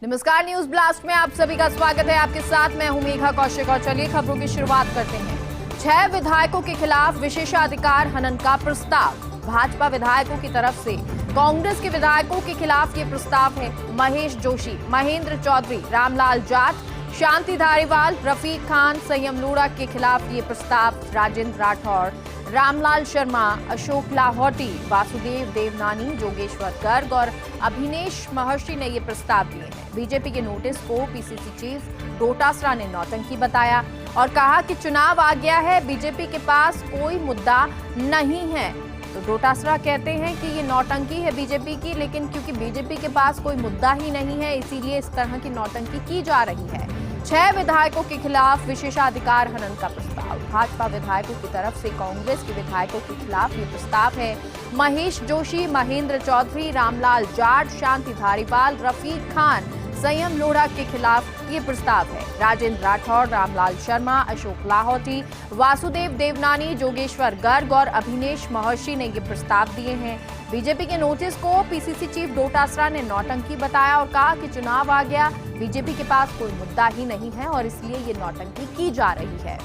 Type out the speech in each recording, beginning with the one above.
नमस्कार, news blast में आप सभी का स्वागत है। आपके साथ मैं हूं मेघा कौशिक और चलिए खबरों की शुरुआत करते हैं। 6 विधायकों के खिलाफ विशेषाधिकार हनन का प्रस्ताव। भाजपा विधायकों की तरफ से कांग्रेस के विधायकों के खिलाफ ये प्रस्ताव है। महेश जोशी, महेंद्र चौधरी, रामलाल जाट, शांति धारीवाल, रफीक खान, संयम लोढ़ा के खिलाफ ये प्रस्ताव राजेंद्र राठौड़, रामलाल शर्मा, अशोक लाहौटी, वासुदेव देवनानी, जोगेश्वर गर्ग और अभिनेश महर्षि ने ये प्रस्ताव दिए हैं। बीजेपी के नोटिस को पीसीसी चीफ डोटासरा ने नौटंकी बताया और कहा कि चुनाव आ गया है, बीजेपी के पास कोई मुद्दा नहीं है। तो डोटासरा कहते हैं कि ये नौटंकी है बीजेपी की, लेकिन क्योंकि बीजेपी के पास कोई मुद्दा ही नहीं है इसीलिए इस तरह की नौटंकी की जा रही है। 6 विधायकों के खिलाफ विशेषाधिकार हनन का प्रस्ताव। भाजपा विधायकों की तरफ से कांग्रेस के विधायकों के खिलाफ ये प्रस्ताव है। महेश जोशी, महेंद्र चौधरी, रामलाल जाट, शांति धारीवाल, रफीक खान, संयम लोढ़ा के खिलाफ ये प्रस्ताव है। राजेंद्र राठौड़, रामलाल शर्मा, अशोक लाहौटी, वासुदेव देवनानी, जोगेश्वर गर्ग और अभिनेश महर्षि ने ये प्रस्ताव दिए हैं। बीजेपी के नोटिस को पीसीसी चीफ डोटासरा ने नौटंकी बताया और कहा कि चुनाव आ गया, बीजेपी के पास कोई मुद्दा ही नहीं है और इसलिए ये नौटंकी की जा रही है।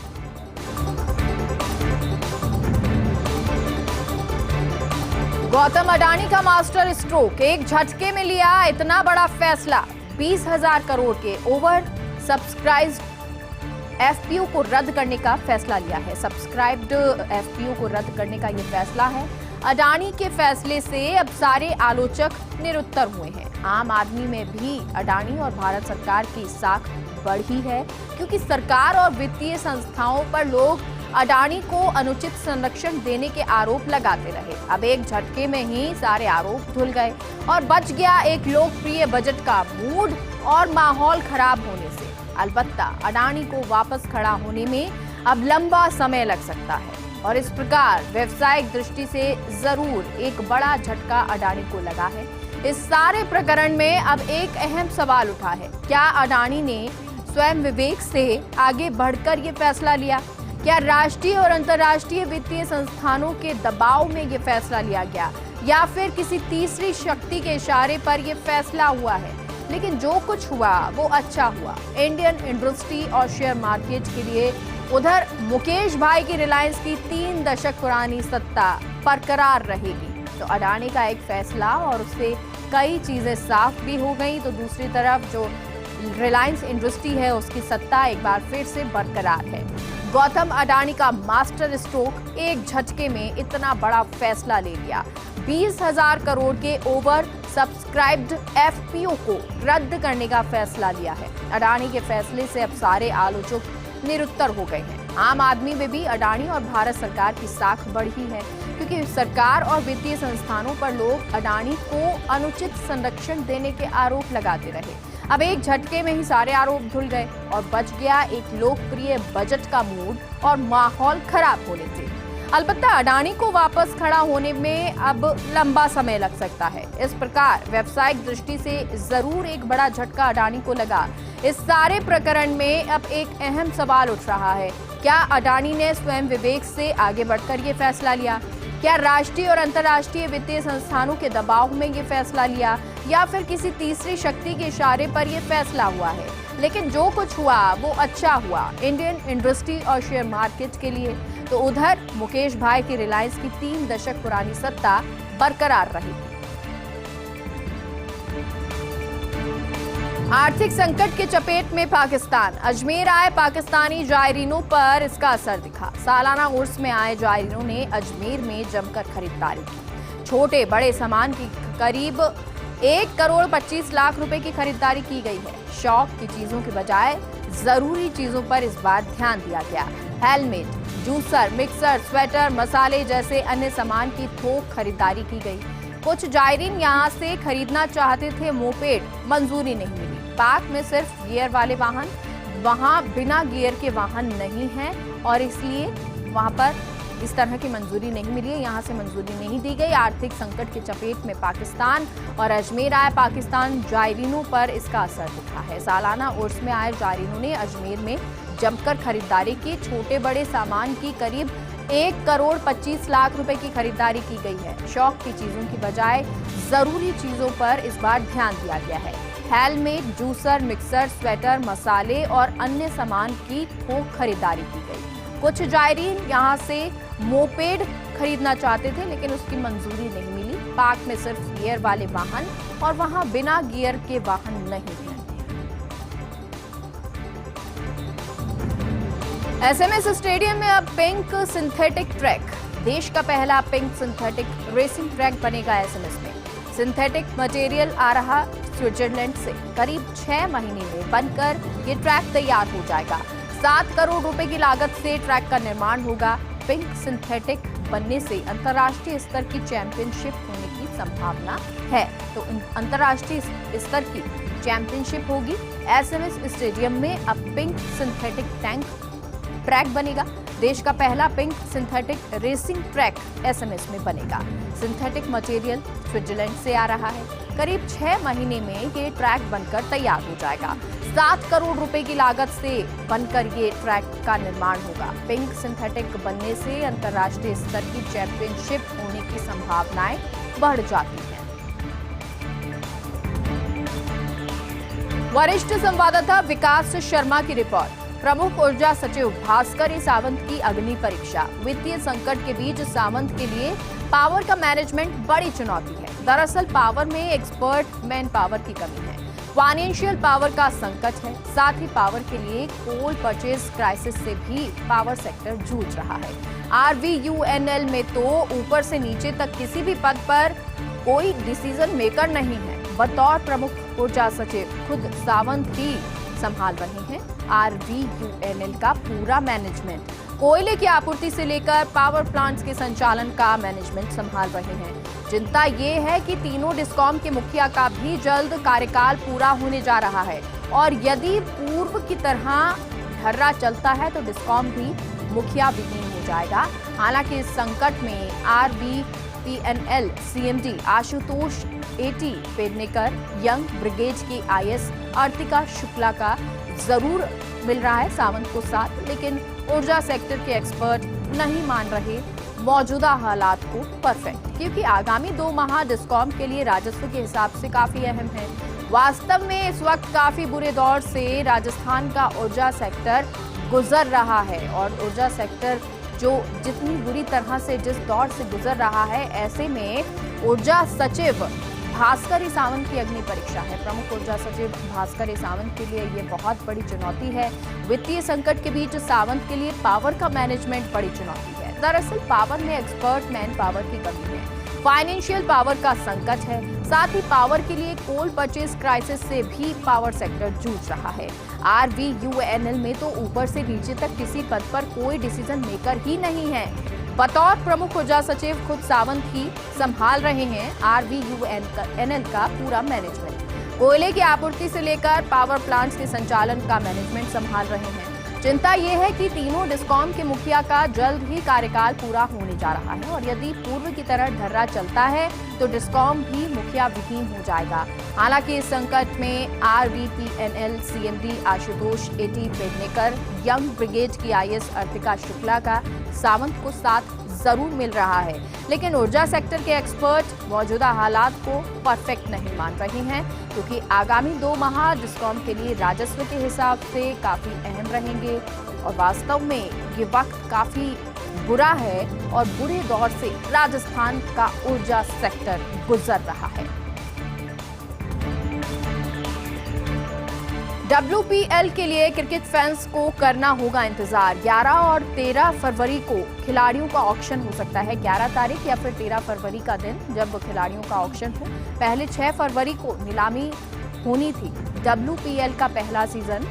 गौतम अडानी का मास्टर स्ट्रोक, एक झटके में लिया इतना बड़ा फैसला। 20,000 करोड़ के ओवर सब्सक्राइब्ड एफपीओ को रद्द करने का फैसला लिया है। सब्सक्राइब्ड एफपीओ को रद्द करने का ये फैसला है। अडानी के फैसले से अब सारे आलोचक निरुत्तर हुए हैं। आम आदमी में भी अडानी और भारत सरकार की साख बढ़ी है, क्योंकि सरकार और वित्तीय संस्थाओं पर लोग अडानी को अनुचित संरक्षण देने के आरोप लगाते रहे। अब एक झटके में ही सारे आरोप धुल गए और बच गया एक लोकप्रिय बजट का मूड और माहौल खराब होने से। अलबत्ता अडानी को वापस खड़ा होने में अब लंबा समय लग सकता है और इस प्रकार व्यवसायिक दृष्टि से जरूर एक बड़ा झटका अडानी को लगा है। इस सारे प्रकरण में अब एक अहम सवाल उठा है, क्या अडानी ने स्वयं विवेक से आगे बढ़कर ये फैसला लिया? क्या राष्ट्रीय और अंतर्राष्ट्रीय वित्तीय संस्थानों के दबाव में ये फैसला लिया गया या फिर किसी तीसरी शक्ति के इशारे पर ये फैसला हुआ है? लेकिन जो कुछ हुआ वो अच्छा हुआ इंडियन इंडस्ट्री और शेयर मार्केट के लिए। उधर मुकेश भाई की रिलायंस की 3 दशक पुरानी सत्ता बरकरार रहेगी। तो अडानी का एक फैसला और उससे कई चीजें साफ भी हो गई, तो दूसरी तरफ जो रिलायंस इंडस्ट्री है उसकी सत्ता एक बार फिर से बरकरार है। गौतम अडानी का मास्टर स्ट्रोक, एक झटके में इतना बड़ा फैसला ले लिया। 20,000 करोड़ के ओवर सब्सक्राइब्ड एफपीओ को रद्द करने का फैसला लिया है। अडानी के फैसले से अब सारे आलोचक निरुत्तर हो गए हैं। आम आदमी में भी अडानी और भारत सरकार की साख बढ़ी है, क्योंकि सरकार और वित्तीय संस्थानों पर लोग अडानी को अनुचित संरक्षण देने के आरोप लगाते रहे। अब एक झटके में ही सारे आरोप धुल गए और बच गया एक लोकप्रिय बजट का मूड और माहौल खराब होने से। अलबत्ता अडानी को वापस खड़ा होने में अब लंबा समय लग सकता है। इस प्रकार व्यवसायिक दृष्टि से जरूर एक बड़ा झटका अडानी को लगा। इस सारे प्रकरण में अब एक अहम सवाल उठ रहा है, क्या अडानी ने स्वयं विवेक से आगे बढ़कर ये फैसला लिया? क्या राष्ट्रीय और अंतर्राष्ट्रीय वित्तीय संस्थानों के दबाव में ये फैसला लिया या फिर किसी तीसरी शक्ति के इशारे पर यह फैसला हुआ है? लेकिन जो कुछ हुआ वो अच्छा हुआ इंडियन इंडस्ट्री और शेयर मार्केट के लिए। तो उधर मुकेश भाई की रिलायंस की 3 दशक पुरानी सत्ता बरकरार रहेगी। आर्थिक संकट के चपेट में पाकिस्तान। अजमेर आए पाकिस्तानी जायरीनों पर इसका असर दिखा। सालाना उर्स में आए जायरीनों ने अजमेर में जमकर खरीदारी की। छोटे बड़े सामान की करीब 1 करोड़ 25 लाख रुपए की खरीदारी की गई है। शौक की चीजों के बजाय जरूरी चीजों पर इस बार ध्यान दिया गया। हेलमेट, जूसर, मिक्सर, स्वेटर, मसाले जैसे अन्य सामान की थोक खरीदारी की गई। कुछ जायरीन यहाँ से खरीदना चाहते थे, मोपेड मंजूरी नहीं मिली। पाक में सिर्फ गियर वाले वाहन, वहाँ बिना गियर के वाहन नहीं हैं और इसलिए वहाँ पर इस तरह की मंजूरी नहीं मिली है, यहाँ से मंजूरी नहीं दी गई। आर्थिक संकट के चपेट में पाकिस्तान और अजमेर आए पाकिस्तान जायरीनों पर इसका असर दिखा है। सालाना उर्स में आए जायरीनों ने अजमेर में जमकर खरीदारी की। छोटे बड़े सामान की करीब 1 करोड़ 25 लाख रुपए की खरीदारी की गई है। शौक की चीजों की बजाय जरूरी चीजों पर इस बार ध्यान दिया गया है। हेलमेट, जूसर, मिक्सर, स्वेटर, मसाले और अन्य सामान की थोक खरीदारी की गई। कुछ जायरीन यहां से मोपेड खरीदना चाहते थे, लेकिन उसकी मंजूरी नहीं मिली। पार्क में सिर्फ गियर वाले वाहन और वहां बिना गियर के वाहन नहीं हैं। एसएमएस स्टेडियम में अब पिंक सिंथेटिक ट्रैक। देश का पहला पिंक सिंथेटिक रेसिंग ट्रैक बनेगा एसएमएस में। सिंथेटिक मटेरियल आ रहा स्विट्जरलैंड से। करीब 6 महीने में बनकर ये ट्रैक तैयार हो जाएगा। 7 करोड़ रुपए की लागत से ट्रैक का निर्माण होगा। पिंक सिंथेटिक बनने से अंतर्राष्ट्रीय स्तर की चैंपियनशिप होने की संभावना है। तो अंतर्राष्ट्रीय स्तर की चैंपियनशिप होगी। एसएमएस स्टेडियम में अब पिंक सिंथेटिक ट्रैक बनेगा। देश का पहला pink synthetic racing track SMS में बनेगा। सिंथेटिक मटेरियल स्विट्जरलैंड से आ रहा है। करीब 6 महीने में ये ट्रैक बनकर तैयार हो जाएगा। 7 करोड़ रुपए की लागत से बनकर ये ट्रैक का निर्माण होगा। पिंक सिंथेटिक बनने से अंतर्राष्ट्रीय स्तर की चैंपियनशिप होने की संभावनाएं बढ़ जाती हैं। वरिष्ठ संवाददाता विकास शर्मा की रिपोर्ट। प्रमुख ऊर्जा सचिव भास्कर सावंत की अग्नि परीक्षा। वित्तीय संकट के बीच सावंत के लिए पावर का मैनेजमेंट बड़ी चुनौती है। दरअसल पावर में एक्सपर्ट मैन पावर की कमी है। फाइनेंशियल पावर का संकट है। साथ ही पावर के लिए कोल परचेज क्राइसिस से भी पावर सेक्टर जूझ रहा है। RVUNL में तो ऊपर से नीचे तक किसी भी पद पर कोई डिसीजन मेकर नहीं है। बतौर प्रमुख ऊर्जा सचिव खुद सावंत ही संभाल रहे हैं RVUNL का पूरा मैनेजमेंट। कोयले की आपूर्ति से लेकर पावर प्लांट्स के संचालन का मैनेजमेंट संभाल रहे हैं। चिंता ये है कि तीनों डिस्कॉम के मुखिया का भी जल्द कार्यकाल पूरा होने जा रहा है और यदि पूर्व की तरह ढर्रा चलता है तो डिस्कॉम भी मुखिया विहीन हो जाएगा। हालांकि इस संकट में RVPNL CMD Ashutosh AT Pednekar, young brigade की IS अर्तिका शुक्ला का जरूर मिल रहा है सावंत को साथ, लेकिन ऊर्जा सेक्टर के एक्सपर्ट नहीं मान रहे मौजूदा हालात को परफेक्ट, क्योंकि आगामी 2 माह डिस्कॉम के लिए राजस्व के हिसाब से काफी अहम है। वास्तव में इस वक्त काफी बुरे दौर से राजस्थान का ऊर्जा सेक्टर गुजर रहा है और ऊर्जा सेक्टर जो जितनी बुरी तरह से जिस दौर से गुजर रहा है, ऐसे में ऊर्जा सचिव भास्कर सावंत की अग्नि परीक्षा है। प्रमुख ऊर्जा सचिव भास्कर सावंत के लिए ये बहुत बड़ी चुनौती है। वित्तीय संकट के बीच सावंत के लिए पावर का मैनेजमेंट बड़ी चुनौती है। दरअसल पावर में एक्सपर्ट मैन पावर की कमी है। फाइनेंशियल पावर का संकट है। साथ ही पावर के लिए कोल परचेज क्राइसिस से भी पावर सेक्टर जूझ रहा है। RVUNL में तो ऊपर से नीचे तक किसी पद पर कोई डिसीजन मेकर ही नहीं है। बतौर प्रमुख ऊर्जा सचिव खुद सावंत ही संभाल रहे हैं RVUNL का पूरा मैनेजमेंट। कोयले की आपूर्ति से लेकर पावर प्लांट्स के संचालन का मैनेजमेंट संभाल रहे हैं। चिंता ये है कि तीनों डिस्कॉम के मुखिया का जल्द ही कार्यकाल पूरा होने जा रहा है और यदि पूर्व की तरह ढर्रा चलता है तो डिस्कॉम भी मुखिया विहीन हो जाएगा। हालांकि इस संकट में RVPNL CMD Ashutosh AT Pednekar, young brigade की IS अर्तिका शुक्ला का सावंत को साथ जरूर मिल रहा है, लेकिन ऊर्जा सेक्टर के एक्सपर्ट मौजूदा हालात को परफेक्ट नहीं मान रहे हैं, क्योंकि आगामी 2 माह डिस्कॉम के लिए राजस्व के हिसाब से काफी अहम रहेंगे और वास्तव में ये वक्त काफी बुरा है और बुरे दौर से राजस्थान का ऊर्जा सेक्टर गुजर रहा है। WPL के लिए क्रिकेट फैंस को करना होगा इंतजार। 11 और 13 फरवरी को खिलाड़ियों का ऑक्शन हो सकता है। 11 तारीख या फिर 13 फरवरी का दिन जब खिलाड़ियों का ऑक्शन हो। पहले 6 फरवरी को नीलामी होनी थी। WPL का पहला सीजन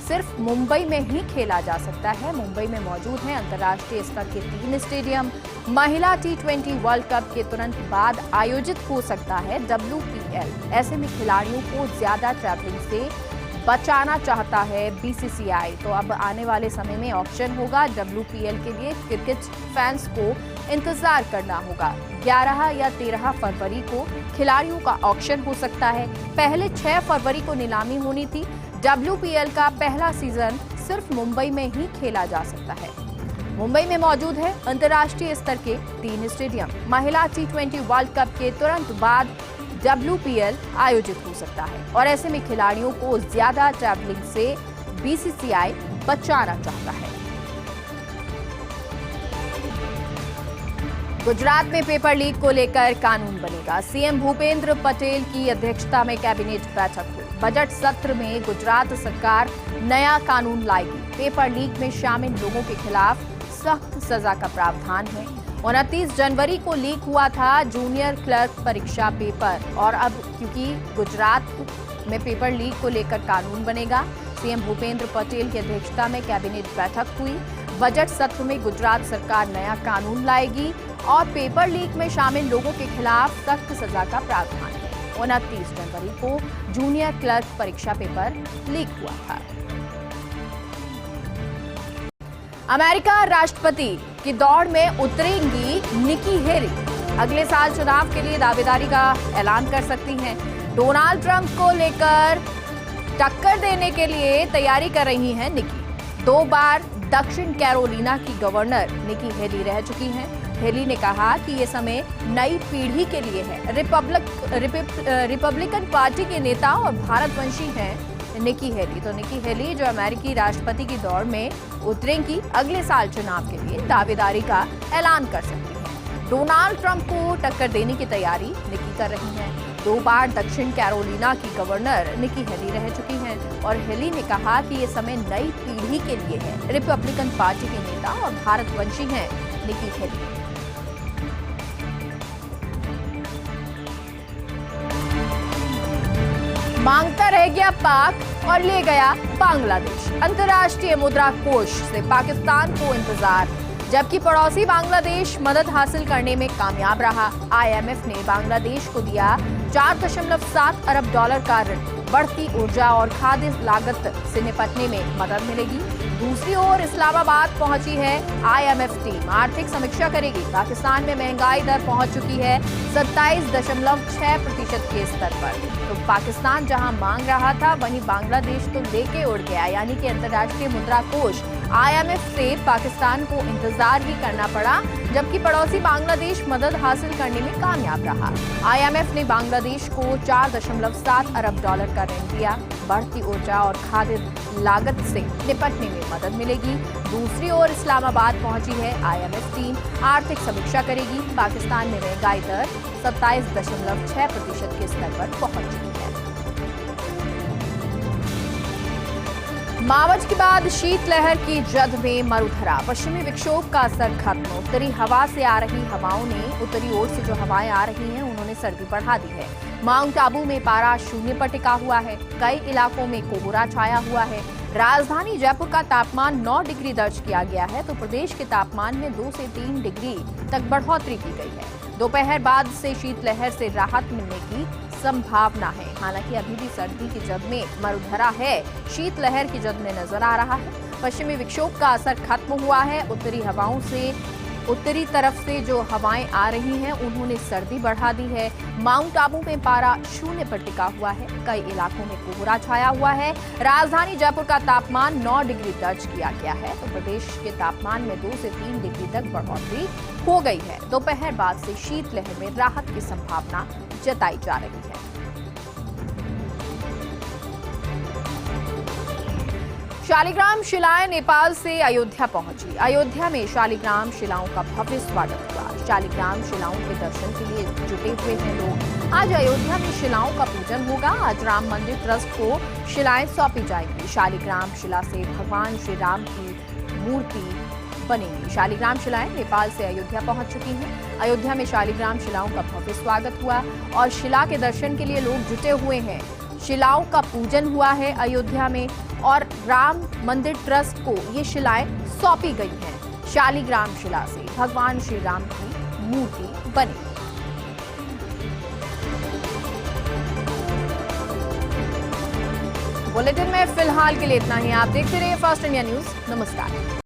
सिर्फ मुंबई में ही खेला जा सकता है। मुंबई में मौजूद है अंतर्राष्ट्रीय स्तर के 3 स्टेडियम। महिला T20 वर्ल्ड कप के तुरंत बाद आयोजित हो सकता है WPL। ऐसे में खिलाड़ियों को ज्यादा ट्रैवलिंग से बचाना चाहता है BCCI। तो अब आने वाले समय में ऑक्शन होगा। WPL के लिए क्रिकेट फैंस को इंतजार करना होगा। 11 या 13 फरवरी को खिलाड़ियों का ऑक्शन हो सकता है। पहले 6 फरवरी को नीलामी होनी थी। WPL का पहला सीजन सिर्फ मुंबई में ही खेला जा सकता है। मुंबई में मौजूद है अंतर्राष्ट्रीय स्तर के 3 स्टेडियम। महिला T20 वर्ल्ड कप के तुरंत बाद WPL आयोजित हो सकता है और ऐसे में खिलाड़ियों को ज्यादा ट्रैवलिंग से BCCI बचाना चाहता है। गुजरात में पेपर लीक को लेकर कानून बनेगा। सीएम भूपेंद्र पटेल की अध्यक्षता में कैबिनेट बैठक हुई। बजट सत्र में गुजरात सरकार नया कानून लाएगी। पेपर लीक में शामिल लोगों के खिलाफ सख्त सजा का प्रावधान है। 29 जनवरी को लीक हुआ था जूनियर क्लर्क परीक्षा पेपर और अब क्योंकि गुजरात में पेपर लीक को लेकर कानून बनेगा, सीएम भूपेंद्र पटेल की अध्यक्षता में कैबिनेट बैठक हुई। बजट सत्र में गुजरात सरकार नया कानून लाएगी और पेपर लीक में शामिल लोगों के खिलाफ सख्त सजा का प्रावधान है। 29 जनवरी को जूनियर क्लर्क परीक्षा पेपर लीक हुआ था। अमेरिका राष्ट्रपति की दौड़ में उतरेंगी निकी हेली। अगले साल चुनाव के लिए दावेदारी का ऐलान कर सकती हैं। डोनाल्ड ट्रंप को लेकर टक्कर देने के लिए तैयारी कर रही हैं निकी। 2 बार दक्षिण कैरोलिना की गवर्नर निकी हेली रह चुकी हैं। हेली ने कहा कि ये समय नई पीढ़ी के लिए है। रिपब्लिकन पार्टी के नेता और भारतवंशी हैं निकी हेली। तो निकी हेली जो अमेरिकी राष्ट्रपति की दौड़ में उतरेंगी, अगले साल चुनाव के लिए दावेदारी का ऐलान कर सकती हैं। डोनाल्ड ट्रंप को टक्कर देने की तैयारी निकी कर रही हैं। 2 बार दक्षिण कैरोलिना की गवर्नर निकी हेली रह चुकी हैं और हेली ने कहा कि ये समय नई पीढ़ी के लिए है। रिपब्लिकन पार्टी के नेता और भारतवंशी हैं निकी हेली। मांगता रह गया पाक और ले गया बांग्लादेश। अंतर्राष्ट्रीय मुद्रा कोष से पाकिस्तान को इंतजार, जबकि पड़ोसी बांग्लादेश मदद हासिल करने में कामयाब रहा। IMF ने बांग्लादेश को दिया $4.7 अरब का ऋण। बढ़ती ऊर्जा और खाद्य लागत से निपटने में मदद मिलेगी। दूसरी ओर इस्लामाबाद पहुंची है IMF टीम, आर्थिक समीक्षा करेगी। पाकिस्तान में महंगाई दर पहुंच चुकी है 27.6% के स्तर पर। तो पाकिस्तान जहां मांग रहा था, वहीं बांग्लादेश तो लेके उड़ गया। यानी कि अंतर्राष्ट्रीय मुद्रा कोष IMF से पाकिस्तान को इंतजार ही करना पड़ा, जबकि पड़ोसी बांग्लादेश मदद हासिल करने में कामयाब रहा। IMF ने बांग्लादेश को $4.7 अरब का ऋण दिया। बढ़ती ऊर्जा और खाद्य लागत से निपटने में मदद मिलेगी। दूसरी ओर इस्लामाबाद पहुंची है IMF टीम, आर्थिक समीक्षा करेगी। पाकिस्तान में महंगाई दर 27.6% के स्तर पर पहुंच चुकी है। मावठ के बाद शीतलहर की जद में मरुधरा। पश्चिमी विक्षोभ का असर खत्म। उत्तरी हवा से आ रही हवाओं ने, उत्तरी ओर से जो हवाएं आ रही हैं, उन्होंने सर्दी बढ़ा दी है। माउंट आबू में पारा 0 पर टिका हुआ है। कई इलाकों में कोहरा छाया हुआ है। राजधानी जयपुर का तापमान 9 डिग्री दर्ज किया गया है, तो प्रदेश के तापमान में 2 से 3 डिग्री तक बढ़ोतरी की गई है। दोपहर बाद से शीतलहर से राहत मिलने की संभावना है। हालांकि अभी भी सर्दी की जद में मरुधरा है, शीतलहर की जद में नजर आ रहा है। पश्चिमी विक्षोभ का असर खत्म हुआ है। उत्तरी हवाओं से, उत्तरी तरफ से जो हवाएं आ रही हैं, उन्होंने सर्दी बढ़ा दी है। माउंट आबू में पारा 0 पर टिका हुआ है। कई इलाकों में कोहरा छाया हुआ है। राजधानी जयपुर का तापमान 9 डिग्री दर्ज किया गया है, तो प्रदेश के तापमान में 2 से 3 डिग्री तक बढ़ोतरी हो गई है। दोपहर बाद से शीतलहर में राहत की संभावना जताई जा रही है। शालिग्राम शिलाएं नेपाल से अयोध्या पहुंची। अयोध्या में शालिग्राम शिलाओं का भव्य स्वागत हुआ। शालिग्राम शिलाओं के दर्शन के लिए जुटे हुए हैं लोग। आज अयोध्या में शिलाओं का पूजन होगा। आज राम मंदिर ट्रस्ट को शिलाएं सौंपी जाएंगी। शालिग्राम शिला से भगवान श्री राम की मूर्ति बनेगी। शालिग्राम शिलाएं नेपाल से अयोध्या पहुंच चुकी हैं। अयोध्या में शालिग्राम शिलाओं का भव्य स्वागत हुआ और शिला के दर्शन के लिए लोग जुटे हुए हैं। शिलाओं का पूजन हुआ है अयोध्या में और राम मंदिर ट्रस्ट को ये शिलाएं सौंपी गई हैं। शालिग्राम शिला से भगवान श्री राम की मूर्ति बनी। बुलेटिन में फिलहाल के लिए इतना ही। आप देखते रहिए फर्स्ट इंडिया न्यूज। नमस्कार।